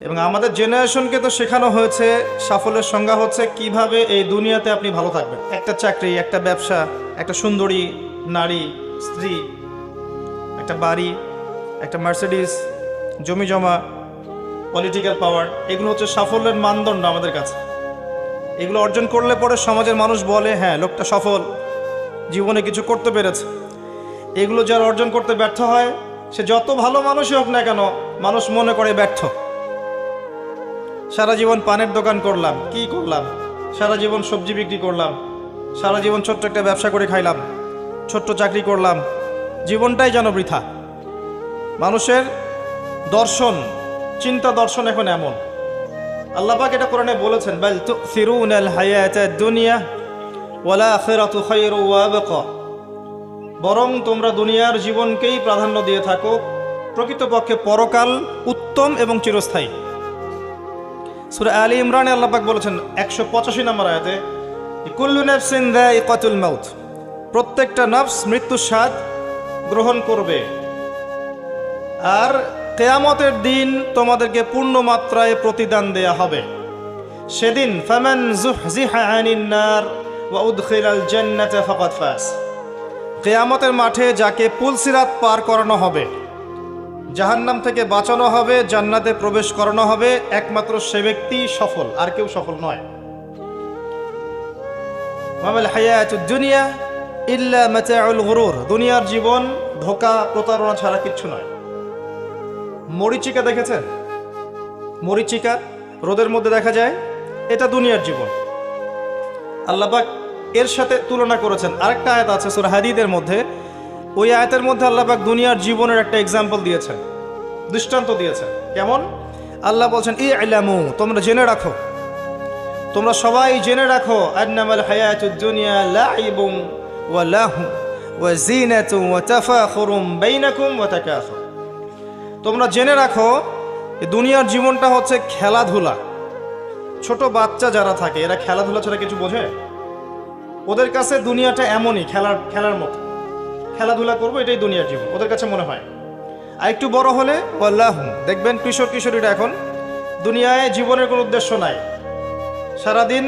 এবং আমাদের জেনারেশনকে তো শেখানো হয়েছে সাফল্যের সংজ্ঞা হচ্ছে কিভাবে এই দুনিয়াতে আপনি ভালো থাকবেন। একটা চাকরি, একটা ব্যবসা, একটা সুন্দরী নারী, স্ত্রী, একটা বাড়ি, একটা মার্সিডিস, জমি জমা, পলিটিক্যাল পাওয়ার, এগুলো হচ্ছে সাফল্যের মানদণ্ড আমাদের কাছে। এগুলো অর্জন করলে পরে সমাজের মানুষ বলে হ্যাঁ লোকটা সফল, জীবনে কিছু করতে পেরেছে। এগুলো যারা অর্জন করতে ব্যর্থ হয়, সে যত ভালো মানুষই হোক না কেন, মানুষ মনে করে ব্যর্থ। সারা জীবন পানের দোকান করলাম, কি করলাম? সারা জীবন সবজি বিক্রি করলাম, সারা জীবন ছোট্ট একটা ব্যবসা করে খাইলাম, ছোট্ট চাকরি করলাম, জীবনটাই যেন বৃথা। মানুষের দর্শন, চিন্তা দর্শন এখন এমন। আল্লাহ পাক এটা কোরআনে বলেছেন, বাল তুসিরুনাল হায়াতাদ দুনিয়া ওয়াল আখিরাতু খায়রু ওয়া আবকা। বরং তোমরা দুনিয়ার জীবনকেই প্রাধান্য দিয়ে থাকো, প্রকৃতপক্ষে পরকাল উত্তম এবং চিরস্থায়ী। সূরা আলী ইমরানে আল্লাহ পাক বলেছেন 185 নম্বর আয়াতে, কুল্লু নাফসিন যায়িকাতুল মাউত, প্রত্যেকটা নফস মৃত্যুর স্বাদ গ্রহণ করবে। আর কিয়ামতের দিন তোমাদেরকে পূর্ণ মাত্রায় প্রতিদান দেয়া হবে। সেদিন ফামান যুহজিহা আনিন নার ওয়া উদখিলাল জান্নাতা ফাকাদ ফাজ। কিয়ামতের মাঠে যাকে পুলসিরাত পার করানো হবে, জাহান্নাম থেকে বাঁচানো হবে, জান্নাতে প্রবেশ করানো হবে, একমাত্র সে ব্যক্তি সফল, আর কেউ সফল নয়। মামাল হায়াতুদ দুনিয়া ইল্লা মাতাউল গুরুর, দুনিয়ার জীবন ধোঁকা প্রতারণা ছাড়া কিচ্ছু নয়। মরিচিকা দেখেছেন? মরিচিকা রোদের মধ্যে দেখা যায়, এটা দুনিয়ার জীবন। আল্লাহ পাক এর সাথে তুলনা করেছেন। আরেকটা আয়াত আছে সূরা হাদীদের মধ্যে, ওই আয়াতের মধ্যে আল্লাহ পাক দুনিয়ার জীবনের একটা এক্সাম্পল দিয়েছেন, দৃষ্টান্ত দিয়েছেন। কেমন? আল্লাহ বলছেন, ই'লামু, তোমরা জেনে রাখো, তোমরা সবাই জেনে রাখো, আন্নামাল হায়াতুদ দুনিয়া লাইবুন ওয়া লাহু ওয়া জিনাতুন ওয়া তাফাখুরুম বাইনাকুম ওয়া তাকাসুর। তোমরা জেনে রাখো দুনিয়ার জীবনটা হচ্ছে খেলাধুলা। ছোট বাচ্চা যারা থাকে, এরা খেলাধুলা ছাড়া কিছু বোঝে? ওদের কাছে দুনিয়াটা এমনই, খেলার মতো। খেলাধুলা করবো, এটাই দুনিয়ার জীবন ওদের কাছে মনে হয়। আর একটু বড় হলে ওয়াল্লাহু, দেখবেন কিশোর কিশোরীরা এখন দুনিয়ায় জীবনের কোনো উদ্দেশ্য নাই, সারাদিন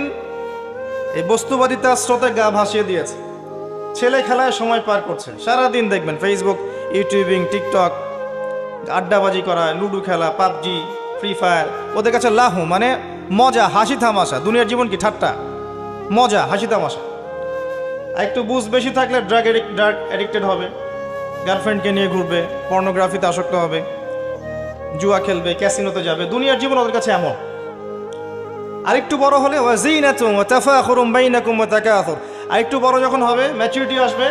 এই বস্তুবাদিতার স্রোতে গা ভাসিয়ে দিয়েছে, ছেলে খেলায় সময় পার করছে। সারাদিন দেখবেন ফেসবুক, ইউটিউবিং, টিকটক, আড্ডাবাজি করা, লুডো খেলা, পাবজি, ফ্রি ফায়ার। ওদের কাছে লাহু মানে মজা, হাসি তামাশা। দুনিয়ার জীবন কি? ঠাট্টা, মজা, হাসি তামাশা। আর একটু বুঝ বেশি থাকলে ড্রাগ অ্যাডিক্টেড হবে, গার্লফ্রেন্ডকে নিয়ে ঘুরবে, পর্নোগ্রাফিতে আসক্ত হবে, জুয়া খেলবে, ক্যাসিনোতে যাবে। দুনিয়ার জীবন ওদের কাছে এমন। আরেকটু বড় হলে ওয়াজিনাতুন ওয়া তাফাখুরুম বাইনাকুম ওয়া তাকাসুর। আরেকটু বড় যখন হবে, ম্যাচুরিটি আসবে,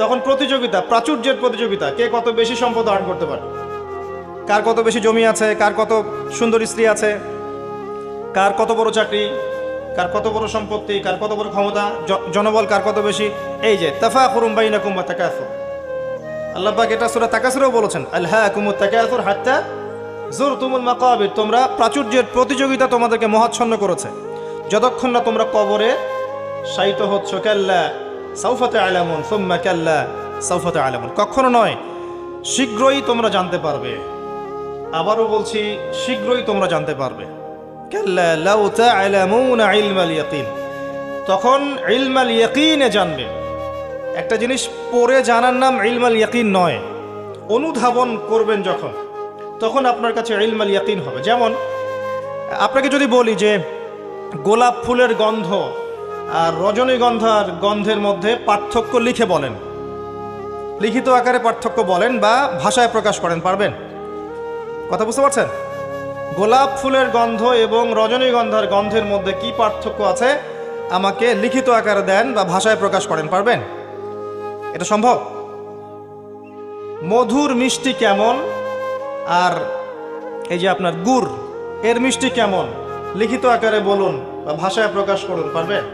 তখন প্রতিযোগিতা, প্রাচুর্যের প্রতিযোগিতা, কে কত বেশি সম্পদ আর্ন করতে পারে, কার কত বেশি জমি আছে, কার কত সুন্দর স্ত্রী আছে, কার কত বড় চাকরি, কার কত বড় সম্পত্তি, কার কত বড় ক্ষমতা, জনবল কার কত বেশি। এই যে তাফাখুরুম বাইনাকুম ওয়া তাকাসুর, আল্লাহ পাক এটা সূরা তাকাসুরেও বলেছেন, আলহাকুমুত তাকাসুর হাত্তা যুরতুমুল মাকাবির। তোমরা প্রাচুর্যের প্রতিযোগিতা তোমাদেরকে মহাচ্ছন্ন করেছে, যতক্ষণ না তোমরা কবরে শায়িত হচ্ছ। কাল্লা সাউফা তা'লামুন সুম্মা কাল্লা সাউফা তা'লামুন, কখনো নয়, শীঘ্রই তোমরা জানতে পারবে। আবারও বলছি, শীঘ্রই তোমরা জানতে পারবে। কাল্লা লাউ তা'লামুনা ইলমাল ইয়াকিন, তখন ইলমাল ইয়াকিনে জানবে। একটা জিনিস পড়ে জানার নাম ইলমাল ইয়াকিন নয়, অনুধাবন করবেন যখন, তখন আপনার কাছে ইলমাল ইয়াকিন হবে। যেমন আপনাকে যদি বলি যে গোলাপ ফুলের গন্ধ আর রজনীগন্ধার গন্ধের মধ্যে পার্থক্য লিখে বলেন, লিখিত আকারে পার্থক্য বলেন বা ভাষায় প্রকাশ করেন, পারবেন? কথা বুঝতে পারছেন? গোলাপ ফুলের গন্ধ এবং রজনীগন্ধার গন্ধের মধ্যে কি পার্থক্য আছে আমাকে লিখিত আকারে দেন বা ভাষায় প্রকাশ করেন, পারবেন? এটা সম্ভব? মধুর মিষ্টি কেমন আর এই যে আপনার গুড়, এর মিষ্টি কেমন, লিখিত আকারে বলুন বা ভাষায় প্রকাশ করুন, পারবেন?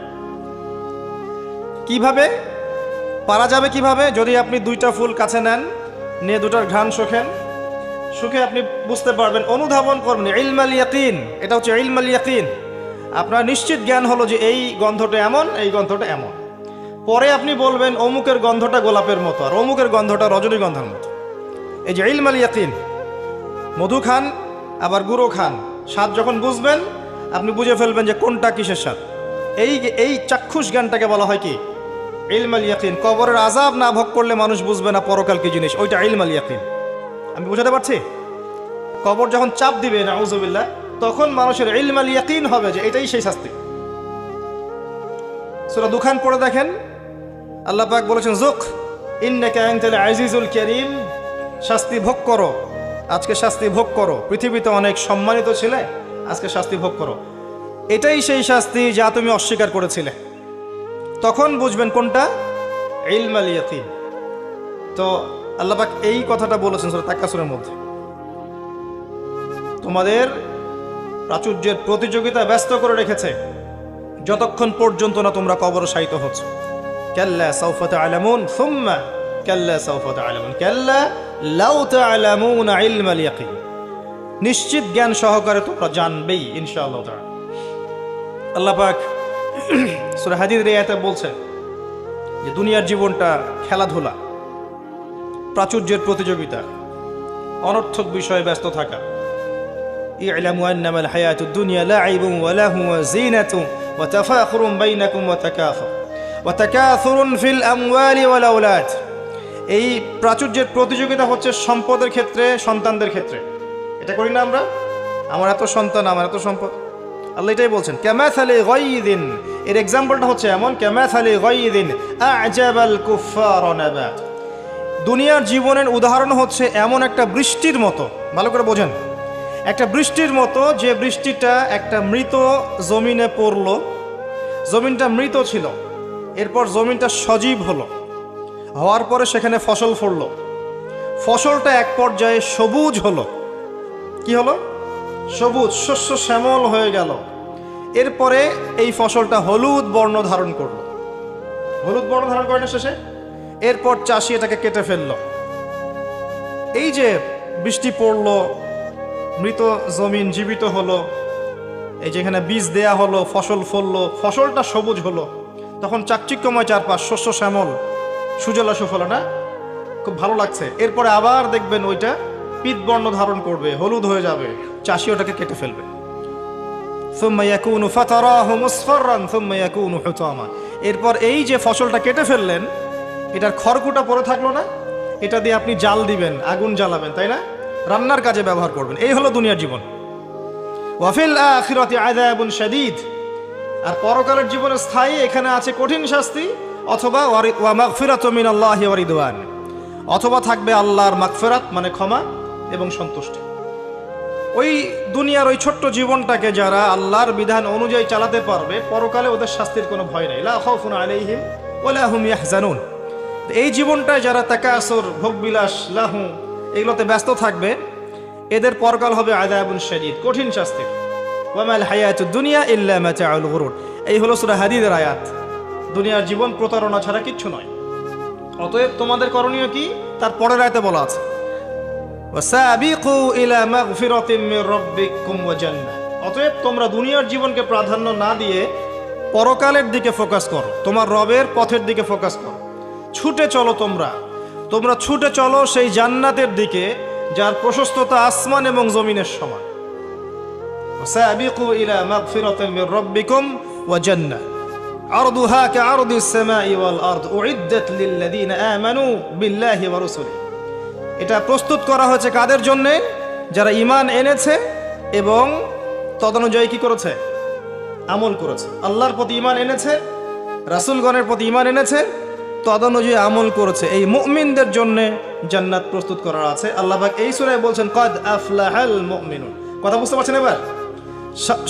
কিভাবে পারা যাবে? কিভাবে? যদি আপনি দুইটা ফুল কাছে নেন, নিয়ে দুটার ঘ্রাণ শোকেন, শুকে আপনি বুঝতে পারবেন, অনুধাবন করবেন। ইলমাল ইয়াকিন, এটা হচ্ছে ইলমাল ইয়াকিন। আপনার নিশ্চিত জ্ঞান হলো যে এই গন্ধটা এমন, এই গন্ধটা এমন। পরে আপনি বলবেন অমুকের গন্ধটা গোলাপের মতো আর অমুকের গন্ধটা রজনীগন্ধার মতো। এই যে ইলমাল ইয়াকিন। মধু খান আবার গুঁড়ো খান, স্বাদ যখন বুঝবেন আপনি বুঝে ফেলবেন যে কোনটা কিসের স্বাদ। এই চাক্ষুষ জ্ঞানটাকে বলা হয় কি? ইলমাল ইয়াকিন। কবরের আযাব না ভোগ করলে মানুষ বুঝবে না পরকাল কি জিনিস, ওইটা ইলমাল ইয়াকিন। আমি বুঝাতে পারছি? কবর যখন চাপ দিবে নাউযুবিল্লাহ, তখন মানুষের ইলমাল ইয়াকিন হবে যে এটাই সেই শাস্তি। সূরা দুখান পড়ে দেখেন, আল্লাহ পাক বলেছেন যুক ইন্নাকা আনতাল আজিজুল কারীম, শাস্তি ভোগ করো, আজকে শাস্তি ভোগ করো। পৃথিবীতে অনেক সম্মানিত ছিলে, আজকে শাস্তি ভোগ করো। এটাই সেই শাস্তি যা তুমি অস্বীকার করেছিলে। তখন বুঝবেন কোনটা ইলমাল ইয়াকিন। তো আল্লাহ পাক এই কথাটা বলেছেন সূরা তাকাসুরের মধ্যে, তোমাদের প্রাচুর্যের প্রতিযোগিতা ব্যস্ত করে রেখেছে যতক্ষণ পর্যন্ত না তোমরা কবরে শায়িত হচ্ছ। কাল্লা সাউফা তা'লামুন সুম্মা কাল্লা সাউফা তা'লামুন কাল্লা লাউ তা'লামুনা ইলমাল ইয়াকিন। নিশ্চিত জ্ঞান সহকারে তোমরা জানবেই ইনশাআল্লাহ তাআলা। আল্লাহ পাক সূরা হাদীদের আয়াতে বলছেন যে দুনিয়ার জীবনটা খেলাধুলা, প্রাচুর্যের প্রতিযোগিতা, অনর্থক বিষয়ে ব্যস্ত থাকা। ই'লামু আন্নামাল হায়াতুদ দুনিয়া লা'ইবুন ওয়া লাহু ওয়া যিনাতুন ওয়া তাফাখুরুন বাইনাকুম ওয়া তাকাসুরুন ফিল আমওয়ালি ওয়াল আওলাদ। এই প্রাচুর্যের প্রতিযোগিতা হচ্ছে সম্পদের ক্ষেত্রে, সন্তানদের ক্ষেত্রে। এটা করি না আমরা? আমার এত সন্তান, আমার এত সম্পদ। আল্লাহ এটাই বলছেন কামাসালি গায়যিন, এর এক্সাম্পলটা হচ্ছে এমন, কামাসালি গায়যিন আ'জাবাল কুফফার নাবাত। দুনিয়ার জীবনের উদাহরণ হচ্ছে এমন একটা বৃষ্টির মতো, ভালো করে বোঝেন, একটা বৃষ্টির মতো যে বৃষ্টিটা একটা মৃত জমিনে পড়লো। জমিনটা মৃত ছিল, এরপর জমিনটা সজীব হলো, হওয়ার পরে সেখানে ফসল ফলল। ফসলটা এক পর্যায়ে সবুজ হলো। কি হলো? সবুজ, শস্য শ্যামল হয়ে গেল। এরপরে এই ফসলটা হলুদ বর্ণ ধারণ করলো। হলুদ বর্ণ ধারণ করে না শেষে? এরপর চাষি এটাকে কেটে ফেললো। এই যে বৃষ্টি পড়লো, মৃত জমিন জীবিত হলো, এই যেখানে বীজ দেয়া হলো, ফসল ফললো, ফসলটা সবুজ হলো, তখন চাকচিক্যময় চারপাশ, শস্য শ্যামল, সুজলা সুফলা, না? খুব ভালো লাগছে। এরপরে আবার দেখবেন ওইটা পিত বর্ণ ধারণ করবে, হলুদ হয়ে যাবে, চাষি ওটাকে কেটে ফেলবে। সুম্মা ইয়াকুনু ফাতারাহু মুসফাররান সুম্মা ইয়াকুনু হুতামা। এরপর এই যে ফসলটা কেটে ফেললেন, এটার খড়কুটা পড়ে থাকলো না? এটা দিয়ে আপনি জাল দিবেন, আগুন জ্বালাবেন, তাই না? রান্নার কাজে ব্যবহার করবেন। এই হলো দুনিয়ার জীবন। ওয়া ফিল আখিরাতি আযাবুন শাদীদ, আর পরকালের জীবনে স্থায়ী, এখানে আছে কঠিন শাস্তি, অথবা ওয়া মাগফিরাতু মিনাল্লাহি ওয়া রিদওয়ান, অথবা থাকবে আল্লাহর মাগফিরাত মানে ক্ষমা এবং সন্তুষ্টি। ওই দুনিয়ার ওই ছোট্ট জীবনটাকে যারা আল্লাহর বিধান অনুযায়ী চালাতে পারবে, পরকালে ওদের শাস্তির কোনো ভয় নেই। লা খাউফুন আলাইহিম ওয়া লা হুম ইয়াহজানুন। এই জীবনটায় যারা তাকাসুর, ভোগবিলাস, লাহু, এগুলোতে ব্যস্ত থাকবে, এদের পরকাল হবে আযাবুন শাদীদ, কঠিন শাস্তির। ওয়া মাল হায়াতুদ দুনিয়া ইল্লা মাতাউল গুরুর। এই হলো সূরা হাদীদের আয়াত। দুনিয়ার জীবন প্রতারণা ছাড়া কিচ্ছু নয়। অতএব তোমাদের করণীয় কি? তার পরের আয়াতে বলা আছে ওয়াসাবিকু ইলা মাগফিরাতিম মির রাব্বিকুম ওয়া জান্নাহ। অতএব তোমরা দুনিয়ার জীবনকে প্রাধান্য না দিয়ে পরকালের দিকে ফোকাস করো, তোমার রবের পথের দিকে ফোকাস করো। ছুটে চলো, তোমরা ছুটে চলো সেই জান্নাতের দিকে যার প্রশস্ততা আসমান এবং জমিনের সমান। ওয়াসাবিকু ইলা মাগফিরাতিম মির রাব্বিকুম ওয়া জান্নাহ আরদুহা কাআরদিস সামাই ওয়াল আরদ উইদ্দাত লিল্লাযিনা আমানু বিল্লাহি ওয়া রাসূলিহি। এটা প্রস্তুত করা হয়েছে কাদের জন্যে? যারা ঈমান এনেছে এবং তদনুযায়ী কি করেছে? আমল করেছে। আল্লাহর প্রতি ঈমান এনেছে, রাসূলগণের প্রতি ঈমান এনেছে, তদনুযায়ী আমল করেছে। এই মুমিনদের জন্যে জান্নাত প্রস্তুত করা আছে। আল্লাহ পাক এই সূরায় বলছেন কদ আফলাহাল মুমিনুন। কথা বুঝতে পারছেন এবার?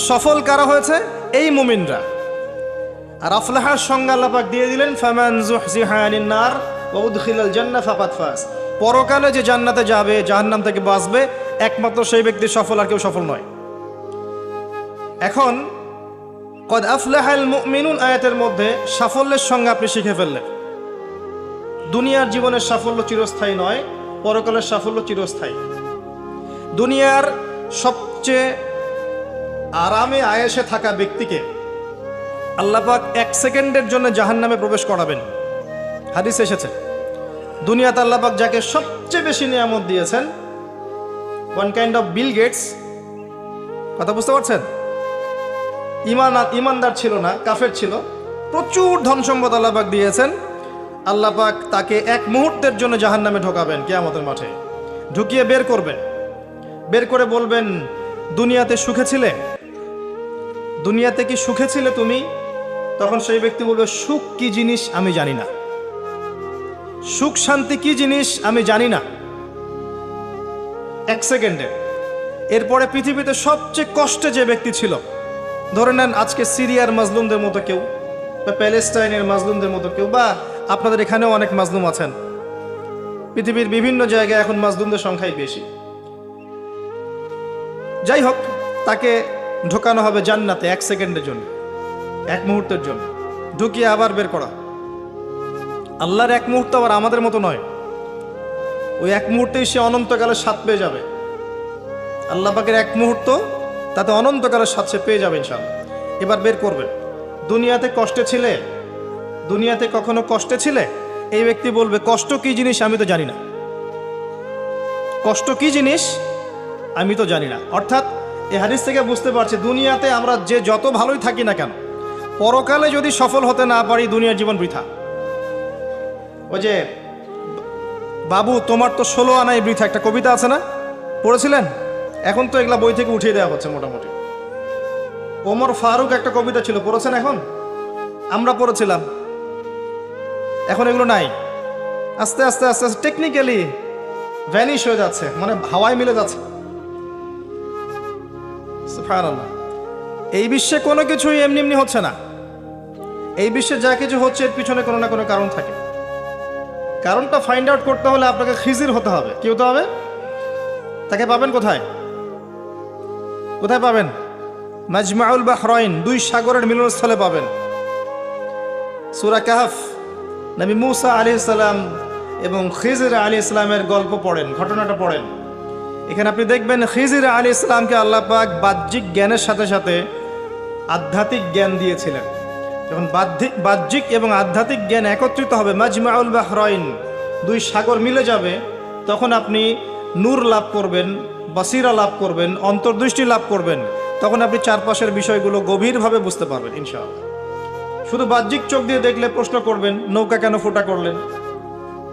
সফল কারা হয়েছে? এই মুমিনরা। আর আফলাহার সংজ্ঞা আল্লাহ পাক দিয়ে দিলেন ফামান যুহজিহা আনিন নার ওয়া উদখিলাল জান্নাহ ফাকাদ ফাজ। পরকালে যে জান্নাতে যাবে, জাহান্নাম থেকে বাঁচবে, একমাত্র সেই ব্যক্তি সফল, আর কেউ সফল নয়। এখন কদ আফলাহাল মুমিনুন আয়াতের মধ্যে সাফল্যের সংজ্ঞা আপনি শিখে ফেললেন। দুনিয়ার জীবনের সাফল্য চিরস্থায়ী নয়, পরকালের সাফল্য চিরস্থায়ী। দুনিয়ার সবচেয়ে আরামে আয়েশে থাকা ব্যক্তিকে আল্লাহ পাক 1 সেকেন্ডের জন্য জাহান্নামে প্রবেশ করাবেন। হাদিস এসেছে দুনিয়াতে আল্লাহ পাক যাকে সবচেয়ে বেশি নিয়ামত দিয়েছেন, one kind of Bill Gates, কথা বুঝতে পারছেন? ইমানদার ছিল না, কাফের ছিল, প্রচুর ধন সম্পদ আল্লাহ পাক দিয়েছেন। আল্লাহ পাক তাকে এক মুহূর্তের জন্য জাহান্নামে ঢোকাবেন কিয়ামতের মাঠে, ঢুকিয়ে বের করবেন, বের করে বলবেন দুনিয়াতে সুখে ছিলে, দুনিয়াতে কি সুখে ছিলে তুমি? তখন সেই ব্যক্তি বলবে সুখ কি জিনিস আমি জানি না, সুখ শান্তি কি জিনিস আমি জানি না। এক সেকেন্ডে। এরপরে পৃথিবীতে সবচেয়ে কষ্টে যে ব্যক্তি ছিল, ধরে নেন আজকে সিরিয়ার মাজলুমদের মতো কেউ, বা প্যালেস্টাইনের মাজলুমদের মতো কেউ, বা আপনাদের এখানেও অনেক মাজলুম আছেন, পৃথিবীর বিভিন্ন জায়গায় এখন মাজলুমদের সংখ্যাই বেশি। যাই হোক, তাকে ঢোকানো হবে জান্নাতে এক সেকেন্ডের জন্য, এক মুহূর্তের জন্য, ঢুকিয়ে আবার বের করা। আল্লাহর এক মুহূর্ত আবার আমাদের মতো নয়, ওই এক মুহূর্তেই সে অনন্তকালের স্বাদ পেয়ে যাবে। আল্লাহ পাকের এক মুহূর্ত, তাতে অনন্তকালের স্বাদ সে পেয়ে যাবে ইনশাআল্লাহ। এবার বের করবে, দুনিয়াতে কষ্টে ছিলে, দুনিয়াতে কখনো কষ্টে ছিলে? এই ব্যক্তি বলবে কষ্ট কি জিনিস আমি তো জানি না, কষ্ট কি জিনিস আমি তো জানি না। অর্থাৎ এই হাদিস থেকে বুঝতে পারছি দুনিয়াতে আমরা যে যত ভালোই থাকি না কেন, পরকালে যদি সফল হতে না পারি দুনিয়ার জীবন বৃথা। ওই যে বাবু তোমার তো 16 আনাই বৃথা, একটা কবিতা আছে না, পড়েছিলেন? এখন তো এগুলা বই থেকে উঠিয়ে দেওয়া হচ্ছে মোটামুটি। ওমর ফারুক একটা কবিতা ছিল, পড়েছেন? এখন আমরা পড়েছিলাম, এখন এগুলো নাই। আস্তে আস্তে আস্তে আস্তে টেকনিক্যালি ভ্যানিশ হয়ে যাচ্ছে, মানে হাওয়ায় মিলে যাচ্ছে। সুবহানাল্লাহ। এই বিশ্বে কোনো কিছুই এমনি এমনি হচ্ছে না। এই বিশ্বে যা কিছু হচ্ছে এর পিছনে কোনো না কোনো কারণ থাকে। কারণটা ফাইন্ড আউট করতে হলে আপনাকে খিজির হতে হবে। কি হতে হবে? তাকে পাবেন কোথায়? কোথায় পাবেন? মাজমাউল বাহরাইন, দুই সাগরের মিলনস্থলে পাবেন। সূরা কাহফ, নবী মুসা আলাইহিস সালাম এবং খিজির আলাইহিস সালামের গল্প পড়েন, ঘটনাটা পড়েন। এখানে আপনি দেখবেন খিজির আলাইহিস সালামকে আল্লাহ পাক বাহ্যিক জ্ঞানের সাথে সাথে আধ্যাত্মিক জ্ঞান দিয়েছিলেন। যখন বাহ্যিক এবং আধ্যাত্মিক জ্ঞান একত্রিত হবে, মাজমাউল বাহরাইন, দুই সাগর মিলে যাবে, তখন আপনি নূর লাভ করবেন, বাসিরা লাভ করবেন, অন্তর্দৃষ্টি লাভ করবেন। তখন আপনি চারপাশের বিষয়গুলো গভীরভাবে বুঝতে পারবেন ইনশাআল্লাহ। শুধু বাহ্যিক চোখ দিয়ে দেখলে প্রশ্ন করবেন, নৌকা কেন ফুটা করলেন,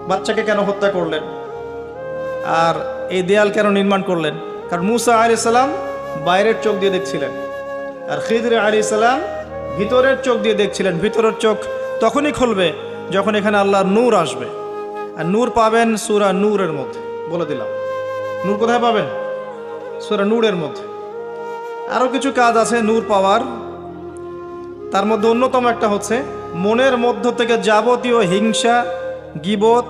বাচ্চাকে কেন হত্যা করলেন, আর এই দেয়াল কেন নির্মাণ করলেন? কারণ মুসা আলাইহিস সালাম বাইরের চোখ দিয়ে দেখছিলেন, আর খিজির আলাইহিস সালাম ভিতরের চোখ দিয়ে দেখছিলেন। ভিতরের চোখ তখনই খুলবে যখন এখানে আল্লাহর নূর আসবে। আর নূর পাবেন সূরা নূরের মধ্যে, বলে দিলাম। নূর কোথায় পাবেন? সূরা নূরের মধ্যে। আরও কিছু কাজ আছে নূর পাওয়ার, তার মধ্যে অন্যতম একটা হচ্ছে মনের মধ্য থেকে যাবতীয় হিংসা, গীবত,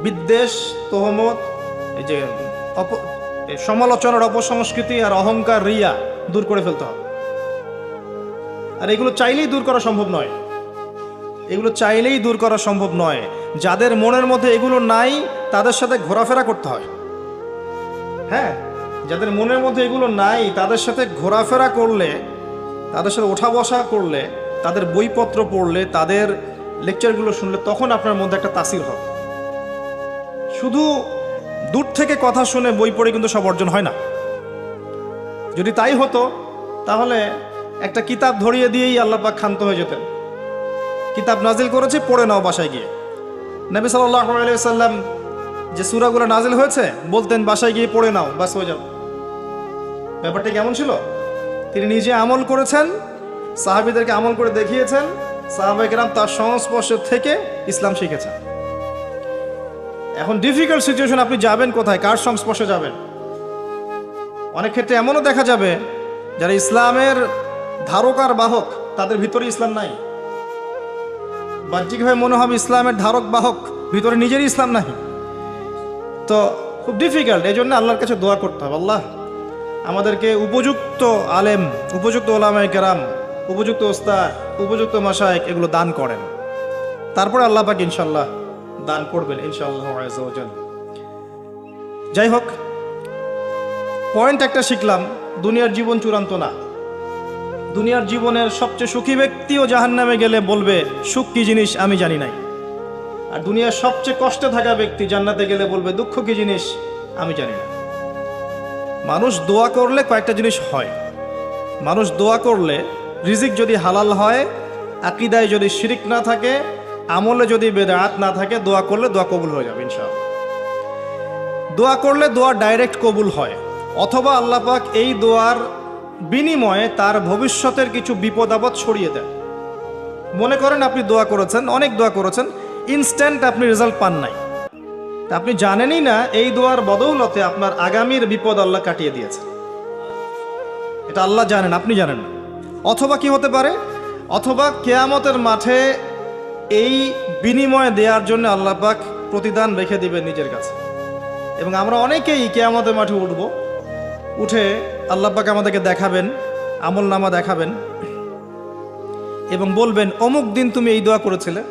বিদ্বেষ, তোহমত, এই যে সমালোচনার অপসংস্কৃতি আর অহংকার, রিয়া দূর করে ফেলতে হবে। আর এগুলো চাইলেই দূর করা সম্ভব নয়, এগুলো চাইলেই দূর করা সম্ভব নয়। যাদের মনের মধ্যে এগুলো নাই তাদের সাথে ঘোরাফেরা করতে হয়। হ্যাঁ, যাদের মনের মধ্যে এগুলো নাই তাদের সাথে ঘোরাফেরা করলে, তাদের সাথে ওঠা বসা করলে, তাদের বইপত্র পড়লে, তাদের লেকচারগুলো শুনলে, তখন আপনার মধ্যে একটা তাসির হবে। শুধু দূর থেকে কথা শুনে বই পড়ে কিন্তু সব অর্জন হয় না। যদি তাই হতো তাহলে একটা কিতাব ধরিয়ে দিয়েই আল্লাহ পাক ক্ষান্ত হয়ে যেতেন। কিতাব নাজিল করেছে, পড়ে নাও বাসায় গিয়ে। নবী সাল্লাল্লাহু আলাইহি ওয়াসাল্লাম যে সূরাগুলো নাজিল হয়েছে বলতেন বাসায় গিয়ে পড়ে নাও, বাস হয়ে যাও। ব্যাপারটা কেমন ছিল? তিনি নিজে আমল করেছেন, সাহাবীদেরকে আমল করে দেখিয়েছেন, সাহাবায়ে কেরাম তার সংস্পর্শ থেকে ইসলাম শিখেছেন। এখন ডিফিকাল্ট সিচুয়েশন, আপনি যাবেন কোথায়, কার সংস্পর্শে যাবেন? অনেক ক্ষেত্রে এমনও দেখা যাবে যারা ইসলামের ধারক আর বাহক, তাদের ভিতরে ইসলাম নাই। বাহ্যিকভাবে মনে হবে ইসলামের ধারক বাহক, ভিতরে নিজেরই ইসলাম নাই। তো খুব ডিফিকাল্ট। এই জন্য আল্লাহর কাছে দোয়া করতে হবে, আল্লাহ আমাদেরকে উপযুক্ত আলেম, উপযুক্ত ওলামায়ে কেরাম, উপযুক্ত ওস্তাদ, উপযুক্ত মাশায়েখ এগুলো দান করেন। তারপরে আল্লাহ পাক ইনশাআল্লাহ দান করবেন ইনশাআল্লাহ আযজা ওয়া জাল। যাই হোক, পয়েন্ট একটা শিখলাম, দুনিয়ার জীবন চূড়ান্ত না। দুনিয়ার জীবনের সবচেয়ে সুখী ব্যক্তিও জাহান্নামে গেলে বলবে সুখ কি জিনিস আমি জানি নাই। আর দুনিয়ার সবচেয়ে কষ্টে থাকা ব্যক্তি জান্নাতে গেলে বলবে দুঃখ কি জিনিস আমি জানি না। মানুষ দোয়া করলে কয়েকটা জিনিস হয়। মানুষ দোয়া করলে রিজিক যদি হালাল হয়, আকীদায় যদি শিরিক না থাকে, আমলে যদি বেদাত না থাকে, দোয়া করলে দোয়া কবুল হয়ে যাবে ইনশাআল্লাহ। দোয়া করলে দোয়া ডাইরেক্ট কবুল হয়, অথবা আল্লাহ পাক এই দোয়ার বিনিময়ে তার ভবিষ্যতের কিছু বিপদ আপদ ছড়িয়ে দেয়। মনে করেন আপনি দোয়া করেছেন, অনেক দোয়া করেছেন, ইনস্ট্যান্ট আপনি রেজাল্ট পান নাই, আপনি জানেনই না এই দোয়ার বদৌলতে আপনার আগামীর বিপদ আল্লাহ কাটিয়ে দিয়েছে। এটা আল্লাহ জানেন, আপনি জানেন না। অথবা কি হতে পারে, অথবা কিয়ামতের মাঠে এই বিনিময় দেওয়ার জন্য আল্লাহ পাক প্রতিদান রেখে দিবেন নিজের কাছে। এবং আমরা অনেকেই কিয়ামতের মাঠে উঠব, উঠে আল্লাহ পাক আমাদেরকে দেখাবেন, আমল নামা দেখাবেন এবং বলবেন, অমুক দিন তুমি এই দোয়া করেছিলে,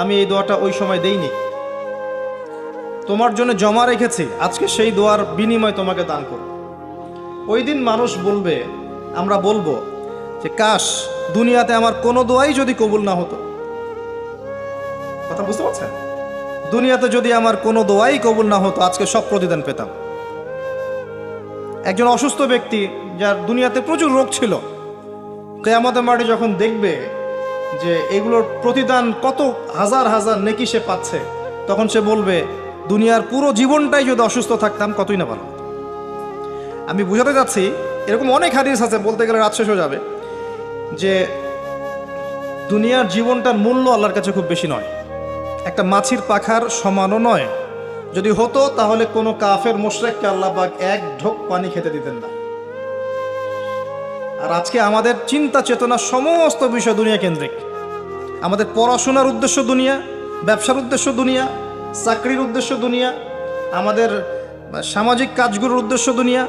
আমি এই দোয়াটা ওই সময় দেইনি, তোমার জন্য জমা রেখেছি, আজকে সেই দোয়ার বিনিময় তোমাকে দান করব। ওই দিন মানুষ বলবে, আমরা বলবো যে কাশ দুনিয়াতে আমার কোনো দোয়াই যদি কবুল না হতো। কথা বুঝতে পারছেন? দুনিয়াতে যদি আমার কোনো দোয়াই কবুল না হতো, আজকে সব প্রতিদান পেতাম। একজন অসুস্থ ব্যক্তি, যার দুনিয়াতে প্রচুর রোগ ছিল, কিয়ামতের মাঠে যখন দেখবে যে এগুলোর প্রতিদান কত হাজার হাজার নেকি সে পাচ্ছে, তখন সে বলবে, দুনিয়ার পুরো জীবনটাই যদি অসুস্থ থাকতাম কতই না ভালো হতো। আমি বুঝাতে যাচ্ছি, এরকম অনেক হাদিস আছে, বলতে গেলে রাত শেষ হয়ে যাবে, যে দুনিয়ার জীবনটার মূল্য আল্লাহর কাছে খুব বেশি নয়, একটা মাছির পাখার সমানও নয়। যদি হতো তাহলে কোনো কাফের মুশরিককে আল্লাহ পাক এক ঢোক পানি খেতে দিতেন না। আর আজকে আমাদের চিন্তা চেতনা সমস্ত বিষয় দুনিয়া কেন্দ্রিক। আমাদের পড়াশোনার উদ্দেশ্য দুনিয়া, ব্যবসার উদ্দেশ্য দুনিয়া, চাকরির উদ্দেশ্য দুনিয়া, আমাদের সামাজিক কাজগুলোর উদ্দেশ্য দুনিয়া,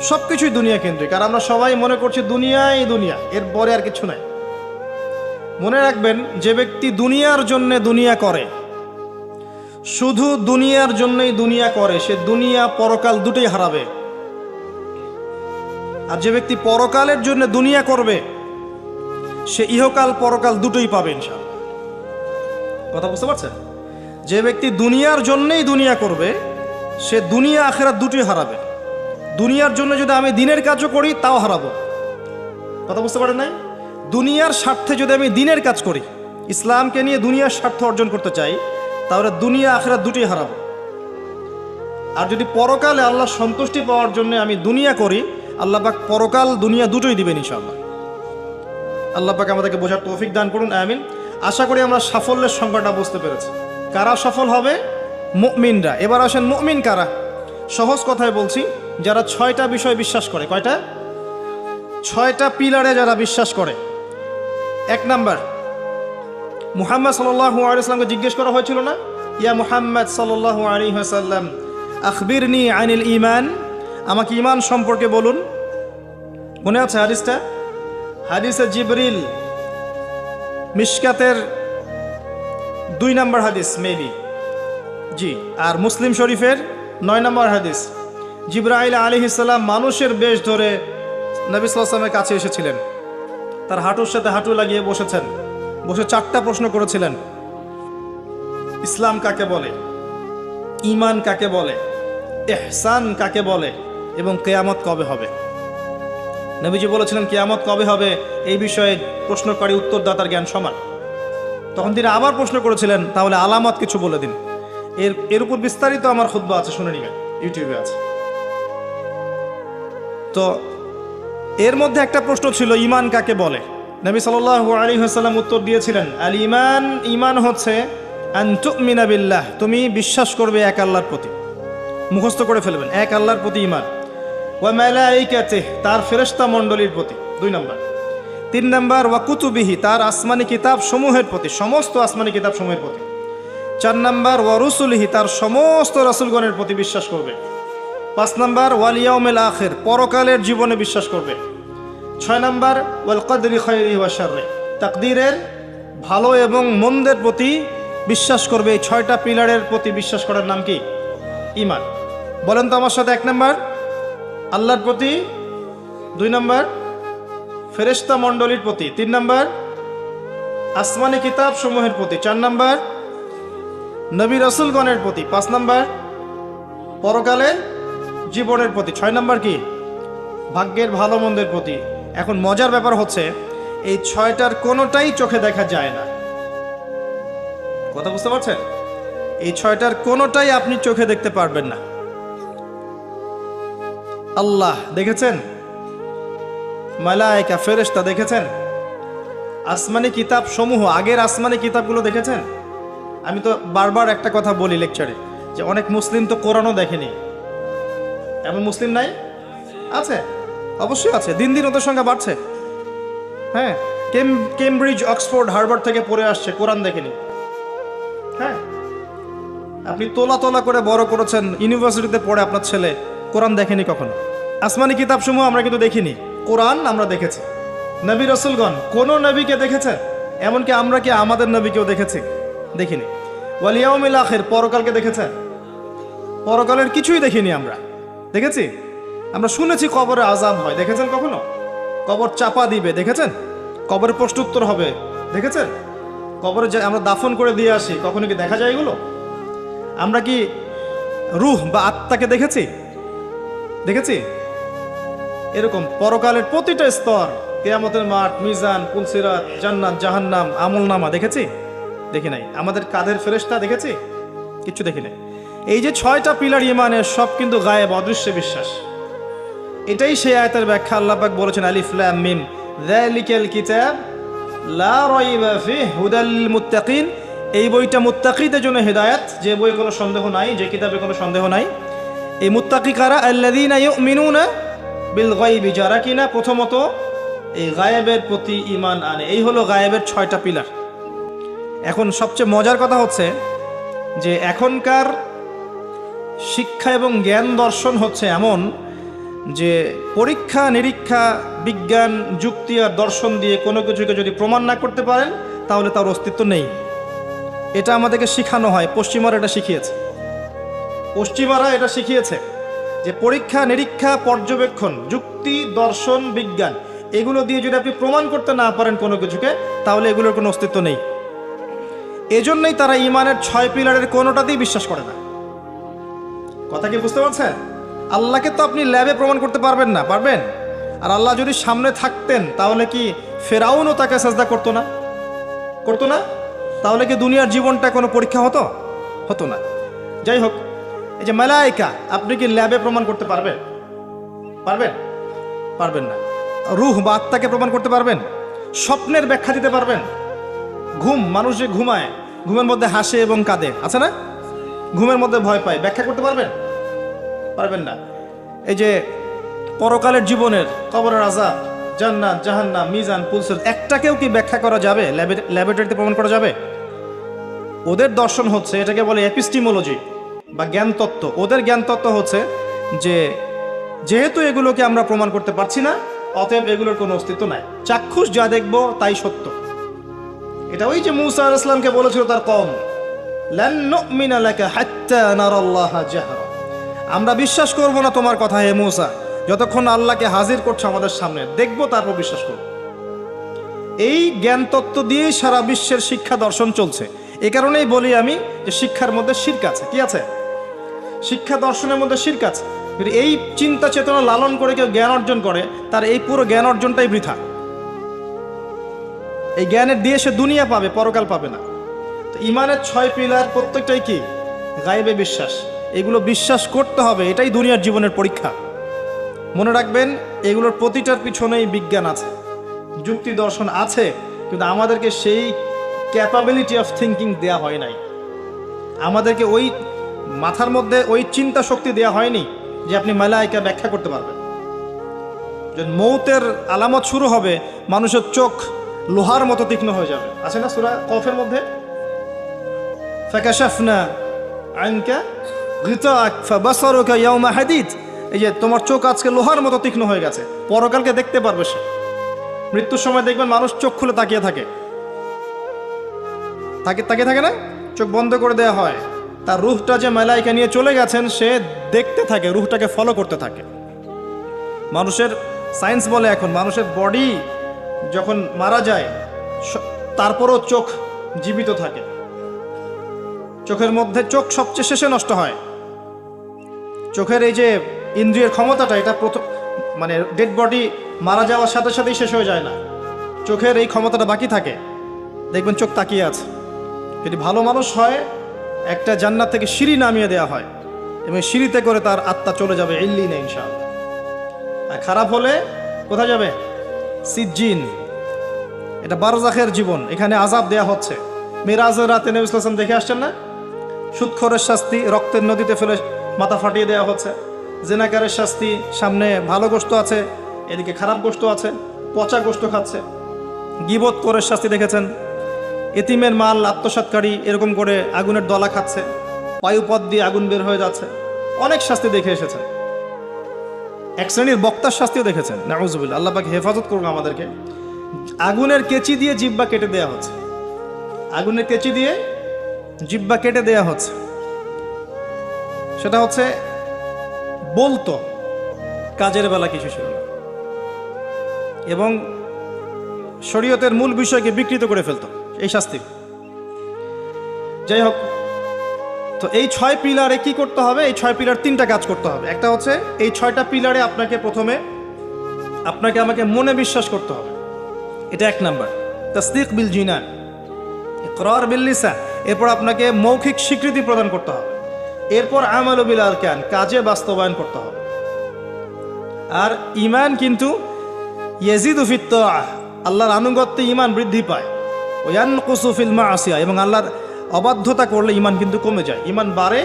সব কিছুই দুনিয়া কেন্দ্রিক। আর আমরা সবাই মনে করছি দুনিয়াই দুনিয়া, এর পরে আর কিছু নাই। মনে রাখবেন, যে ব্যক্তি দুনিয়ার জন্য দুনিয়া করে, শুধু দুনিয়ার জন্যই দুনিয়া করে, সে দুনিয়া পরকাল দুটোই হারাবে। আর যে ব্যক্তি পরকালের জন্য দুনিয়া করবে, সে ইহকাল পরকাল দুটোই পাবে ইনশাআল্লাহ। কথা বুঝতে পারছেন? যে ব্যক্তি দুনিয়ার জন্যই দুনিয়া করবে, সে দুনিয়া আখিরাত দুটোই হারাবে। দুনিয়ার জন্য যদি আমি দিনের কাজও করি, তাও হারাবো। কথা বুঝতে পারেন নাই? দুনিয়ার স্বার্থে যদি আমি দিনের কাজ করি, ইসলামকে নিয়ে দুনিয়ার স্বার্থ অর্জন করতে চাই, তাহলে দুনিয়া আখিরাত দুটোই হারাবো। আর যদি পরকালে আল্লাহ সন্তুষ্টি পাওয়ার জন্য আমি দুনিয়া করি, আল্লাহ পাক পরকাল দুনিয়া দুটোই দিবেন ইনশাআল্লাহ। আল্লাহ পাক আমাদেরকে বোঝার তৌফিক দান করুন, আমিন। আশা করি আমরা সাফল্যের সংজ্ঞাটা বুঝতে পেরেছি। কারা সফল হবে? মুমিনরা। এবার আসেন, মুমিন কারা? সহজ কথায় বলছি, যারা 6টা বিষয় বিশ্বাস করে। কয়টা? 6টা পিলারে যারা বিশ্বাস করে। 1 নাম্বার, মুহাম্মদ সাল্লাল্লাহু আলাইহি ওয়াসাল্লামকে জিজ্ঞেস করা হয়েছিল না, ইয়া মুহাম্মদ সাল্লাল্লাহু আলাইহি ওয়াসাল্লাম আখবিরনি আনিল ঈমান, আমাকে ঈমান সম্পর্কে বলুন। মনে আছে হাদিসটা? হাদিসে জিবরিল, মিশকাতের 2 নম্বর হাদিস মেবি, জি। আর মুসলিম শরীফের 9 নম্বর হাদিস। জিবরাইল আলাইহিস সালাম মানুষের বেশ ধরে নবী সাল্লাল্লাহু আলাইহি ওয়াসাল্লামের কাছে এসেছিলেন, তার হাঁটুর সাথে হাঁটু লাগিয়ে বসেছেন, বসে 4টা প্রশ্ন করেছিলেন। ইসলাম কাকে বলে, ঈমান কাকে বলে, ইহসান কাকে বলে, এবং কিয়ামত কবে হবে। নবীজি বলেছিলেন, কিয়ামত কবে হবে এই বিষয়ে প্রশ্নকারী উত্তরদাতার জ্ঞান সমান। তখন তিনি আবার প্রশ্ন করেছিলেন, তাহলে আলামত কিছু বলে দিন। এর উপর বিস্তারিত আমার খুতবা আছে, শুনে নিবেন, ইউটিউবে আছে। তো এর মধ্যে একটা প্রশ্ন ছিল, ঈমান কাকে বলে। নবী সাল্লাল্লাহু আলাইহি ওয়াসাল্লাম উত্তর দিয়েছিলেন, আল ঈমান, ঈমান হচ্ছে আন তুমিনা বিল্লাহ, তুমি বিশ্বাস করবে এক আল্লাহর প্রতি, মুখস্থ করে ফেলবেন, এক আল্লাহর প্রতি ঈমান। ওয়া মালাইকাতিহি, তার ফেরেশতা মণ্ডলীর প্রতি 2 নম্বর। 3 নম্বর, ওয়া কুতুবিহি, তার আসমানি কিতাব সমূহের প্রতি, সমস্ত আসমানি কিতাব সমূহের প্রতি। 4 নম্বর, ওয়া রুসুলিহি, তার সমস্ত রাসূলগণের প্রতি বিশ্বাস করবে। 5 নম্বর, ওয়াল ইয়াউমিল আখির, পরকালের জীবনে বিশ্বাস করবে। 6 নম্বর, ওয়াল কদরি খায়রিহি ওয়া শাররিহি, তাকদীরের ভালো এবং মন্দের প্রতি বিশ্বাস করবে। এই 6টা পিলারের প্রতি বিশ্বাস করার নাম কি? ঈমান। বলেন তো আমার সাথে। 1 নম্বর আল্লাহর প্রতি, 2 নম্বর ফেরেশতা মণ্ডলীর প্রতি, 3 নম্বর আসমানি কিতাব সমূহের প্রতি, 4 নম্বর নবী রাসূলগণের প্রতি, 5 নম্বর পরকালে জীবনের প্রতি, 6 নম্বর কি? ভাগ্যের ভালো মন্দের প্রতি। এখন মজার ব্যাপার হচ্ছে এই 6টার কোনোটাই চোখে দেখা যায় না। কথা বুঝতে পারছেন? এই 6টার কোনোটাই আপনি চোখে দেখতে পারবেন না। আল্লাহ দেখেছেন, মালায়েকা ফেরেশতা দেখেছেন, আসমানি কিতাব সমূহ, আগের আসমানি কিতাবগুলো দেখেছেন। আমি তো বারবার একটা কথা বলি লেকচারে, যে অনেক মুসলিম তো কোরআনও দেখেনি। এমন মুসলিম নাই? আছে, অবশ্যই আছে, দিন দিন ওদের সংখ্যা বাড়ছে। হ্যাঁ, কেমব্রিজ, অক্সফোর্ড, হার্ভার্ড থেকে পড়ে আসছে, কোরআন দেখেনি। হ্যাঁ, আপনি তোলা তোলা করে বড় করেছেন, ইউনিভার্সিটিতে পড়ে আপনার ছেলে, কোরআন দেখেনি কখনো। আসমানি কিতাবসমূহ আমরা কিন্তু দেখিনি, কোরআন আমরা দেখেছি। নবী রসুলগণ কোন নবীকে দেখেছেন? এমনকি আমরা কি আমাদের নবীকেও দেখেছি? দেখিনি। ওয়াল ইয়াউমিল আখির, পরকালকে দেখেছেন? পরকালের কিছুই দেখিনি আমরা। দেখেছি? আমরা শুনেছি কবরে আযাব হয়, দেখেছেন কখনো? কবর চাপা দিবে, দেখেছেন? কবরের প্রশ্নোত্তর হবে, দেখেছেন? কবরে যে আমরা দাফন করে দিয়ে আসি, কখনো কি দেখা যায় এগুলো? আমরা কি রূহ বা আত্মাকে দেখেছি? দেখেছি? এরকম পরকালের প্রতিটা স্তর, কিয়ামতের মাঠ, মিজান, পুলসিরাত, জান্নাত, জাহান্নাম, আমলনামা দেখেছি? দেখি নাই। আমাদের কাঁধের ফেরেশতা দেখেছি? কিচ্ছু দেখি নাই। এই যে 6টা পিলার ঈমানের, সব কিন্তু গায়েব, অদৃশ্য বিশ্বাস। এটাই সেই আয়াতের ব্যাখ্যা। আল্লাহ পাক বলেছেন আলিফ লাম মিম যালিকাল কিতাব লা রাইবা ফিহি হুদাল লিল মুত্তাকিন। এই বইটা মুত্তাকিদের জন্য হেদায়েত, যে বই কোনো সন্দেহ নাই, যে কিতাবে কোনো সন্দেহ নাই। এই মুত্তাকি কারা? আল্লাযীনা ইউমিনুনা বিল গায়বি, যারা কিনা প্রথমত এই গায়েবের প্রতি ঈমান আনে। এই হলো গায়েবের 6টা পিলার। এখন সবচেয়ে মজার কথা হচ্ছে যে এখনকার শিক্ষা এবং জ্ঞান দর্শন হচ্ছে এমন যে পরীক্ষা নিরীক্ষা, বিজ্ঞান, যুক্তি আর দর্শন দিয়ে কোনো কিছুকে যদি প্রমাণ না করতে পারেন তাহলে তার অস্তিত্ব নেই। এটা আমাদেরকে শেখানো হয়, পশ্চিমারা এটা শিখিয়েছে। পশ্চিমারা এটা শিখিয়েছে যে পরীক্ষা নিরীক্ষা, পর্যবেক্ষণ, যুক্তি, দর্শন, বিজ্ঞান, এগুলো দিয়ে যদি আপনি প্রমাণ করতে না পারেন কোনো কিছুকে, তাহলে এগুলোর কোনো অস্তিত্ব নেই। এজন্যই তারা ঈমানের 6 পিলারের কোনোটাতেই বিশ্বাস করে না। কথা কি বুঝতে পারছেন? আল্লাহকে তো আপনি ল্যাবে প্রমাণ করতে পারবেন না, পারবেন? আর আল্লাহ যদি সামনে থাকতেন তাহলে কি ফেরাউনও তাকে সাজদা করতো না? করতো না? তাহলে কি দুনিয়ার জীবনটা কোনো পরীক্ষা হতো? হতো না। যাই হোক, এই যে মালায়েকা, আপনি কি ল্যাবে প্রমাণ করতে পারবেন? পারবেন? পারবেন না। রূহ বা আত্মাকে প্রমাণ করতে পারবেন? স্বপ্নের ব্যাখ্যা দিতে পারবেন? ঘুম, মানুষ যে ঘুমায়, ঘুমের মধ্যে হাসে এবং কাঁদে, আছে না? ঘুমের মধ্যে ভয় পায়, ব্যাখ্যা করতে পারবেন? পারবেন না। এই যে পরকালের জীবনের, কবরের আযাব, জান্নাত, জাহান্নাম, মিজান, পুলসিরাত, একটাকেও কি ব্যাখ্যা করা যাবে? ল্যাবরেটরিতে প্রমাণ করা যাবে? ওদের দর্শন হচ্ছে, এটাকে বলে এপিস্টিমোলজি বা জ্ঞান তত্ত্ব। ওদের জ্ঞান তত্ত্ব হচ্ছে যে যেহেতু এগুলোকে আমরা প্রমাণ করতে পারছি না, অতএব এগুলোর কোনো অস্তিত্ব নাই। চাক্ষুষ যা দেখবো তাই সত্য। এটা ওই যে মূসা আলাইহিস সালামকে বলেছিল তার কওম, লান নুমিনা লাকা হাত্তা নারাল্লাহা জাহরা, আমরা বিশ্বাস করব না তোমার কথা হে মূসা, যতক্ষণ আল্লাহকে হাজির করছো আমাদের সামনে, দেখবো তারপর বিশ্বাস করব। এই জ্ঞান তত্ত্ব দিয়েই সারা বিশ্বের শিক্ষা দর্শন চলছে। এই কারণেই বলি আমি যে শিক্ষার মধ্যে শিরক আছে। কি আছে? শিক্ষা দর্শনের মধ্যে শিরক আছে। এই চিন্তা চেতনা লালন করে কেউ জ্ঞান অর্জন করে, তার এই পুরো জ্ঞান অর্জনটাই বৃথা। এই জ্ঞানের দিয়ে সে দুনিয়া পাবে, পরকাল পাবে না। তো ঈমানের 6 পিলার প্রত্যেকটাই কি? গায়েবে বিশ্বাস। এগুলো বিশ্বাস করতে হবে, এটাই দুনিয়ার জীবনের পরীক্ষা। মনে রাখবেন, এগুলোর প্রতিটার পিছনেই বিজ্ঞান আছে, যুক্তি দর্শন আছে, কিন্তু আমাদেরকে সেই ক্যাপাবিলিটি অফ থিঙ্কিং দেয়া হয় নাই। আমাদেরকে ওই মাথার মধ্যে ওই চিন্তা শক্তি দেয়া হয়নি যে আপনি মালায়েকা ব্যাখ্যা করতে পারবেন। যখন মৌতের আলামত শুরু হবে, মানুষের চোখ লোহার মতো তীক্ষ্ণ হয়ে যাবে। আছে না সূরা কফের মধ্যে, ফাকাশাফনা আনকা গিতাআক ফাবাসারুকা ইয়াওমা হাদিদ, এই যে তোমার চোখ আজকে লোহার মতো তীক্ষ্ণ হয়ে গেছে, পরকালকে দেখতে পারবে সে। মৃত্যুর সময় দেখবেন মানুষ চোখ খুলে তাকিয়ে থাকে, তাকিয়ে থাকে না, চোখ বন্ধ করে দেওয়া হয়। তার রূহটা যে মালায়েকা নিয়ে চলে গেছেন, সে দেখতে থাকে, রূহটাকে ফলো করতে থাকে। মানুষের সায়েন্স বলে এখন মানুষের বডি যখন মারা যায় তারপরও চোখ জীবিত থাকে। চোখের মধ্যে চোখ সবচেয়ে শেষে নষ্ট হয়। চোখের এই যে ইন্দ্রিয়ের ক্ষমতাটা, এটা মানে ডেড বডি মারা যাওয়ার সাথে সাথেই শেষ হয়ে যায় না, চোখের এই ক্ষমতাটা বাকি থাকে। দেখবেন চোখ তাকিয়ে আছে। যদি ভালো মানুষ হয়, একটা জান্নাত থেকে সিঁড়ি নামিয়ে দেওয়া হয় এবং সিঁড়িতে করে তার আত্মা চলে যাবে ইল্লিনে ইনশাআল্লাহ। আর খারাপ হলে কোথায় যাবে? সিজ্জিন। এটা বারজাখের জীবন, এখানে আযাব দেয়া হচ্ছে। মিরাজের রাতে নবী সাল্লাল্লাহু আলাইহি ওয়াসাল্লাম দেখে আসছেন না? সুদখোরের শাস্তি রক্তের নদীতে ফেলে মাথা ফাটিয়ে দেওয়া হচ্ছে। জেনাকারের শাস্তি, সামনে ভালো গোশত আছে, এদিকে খারাপ গোশত আছে, পচা গোশত খাচ্ছে। গীবত করে শাস্তি দেখেছেন, এতিমের মাল আত্মসাৎকারী এরকম করে আগুনের দলা খাচ্ছে, বায়ুপথ দিয়ে আগুন বের হয়ে যাচ্ছে। অনেক শাস্তি দেখে এসেছেন। এক শ্রেণীর বক্তার শাস্তিও দেখেছেন। নাউজুবিল্লাহ, আল্লাহ পাক হেফাজত করুন আমাদেরকে। আগুনের কেচি দিয়ে জিহ্বা কেটে দেয়া হচ্ছে, আগুনের কেচি দিয়ে জিহ্বা কেটে দেয়া হচ্ছে। সেটা হচ্ছে বলতো, কাজের বেলা কিছু ছিল না, এবং শরীয়তের মূল বিষয়কে বিকৃত করে ফেলতো এই শাস্তি। যাই হোক, তো এই 6 পিলারে কি করতে হবে? এই 6 পিলার 3টা কাজ করতে হবে। একটা হচ্ছে এই 6টা পিলারে আপনাকে প্রথমে আপনাকে আমাকে মনে বিশ্বাস করতে হবে, এটা 1 নাম্বার। তাসদিক বিল জিনান, ইকরার বিল লিসান। এরপর আপনাকে মৌখিক স্বীকৃতি প্রদান করতে হবে। এরপর আমাল বিল আরকান, কাজে বাস্তবায়ন করতে হবে। আর ঈমান কিন্তু ইয়াজিদু ফিত তাআহ, আল্লাহর আনুগত্যে ঈমান বৃদ্ধি পায়। ওয়া ইয়ানকুসু ফিল মাআসিয়া, এবং আল্লাহর অবাধ্যতা করলে ঈমান কিন্তু কমে যায়। ঈমান বাড়ে,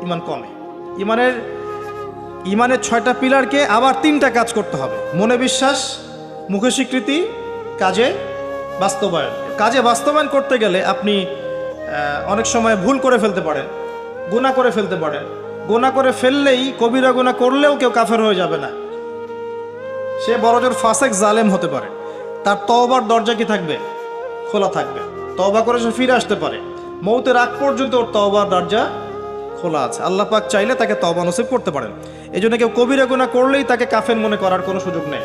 ঈমান কমে। ঈমানের 6টা পিলারকে আবার 3টা কাজ করতে হবে: মনে বিশ্বাস, মুখে স্বীকৃতি, কাজে বাস্তবায়ন। কাজে বাস্তবায়ন করতে গেলে আপনি অনেক সময় ভুল করে ফেলতে পারেন, গুনাহ করে ফেলতে পারেন। গুনাহ করে ফেললেই, কবিরা গুনাহ করলেও কেউ কাফের হয়ে যাবে না, সে বড়জোর ফাসেক জালেম হতে পারে। তার তওবার দরজা কি থাকবে? খোলা থাকবে। তওবা করে সে ফিরে আসতে পারে। মৌতের আগ পর্যন্ত ওর তওবার দরজা খোলা আছে। আল্লাহ পাক চাইলে তাকে তওবা নসিব করতে পারেন। এই জন্য কেউ কবিরা গুনাহ করলেই তাকে কাফের মনে করার কোনো সুযোগ নেই।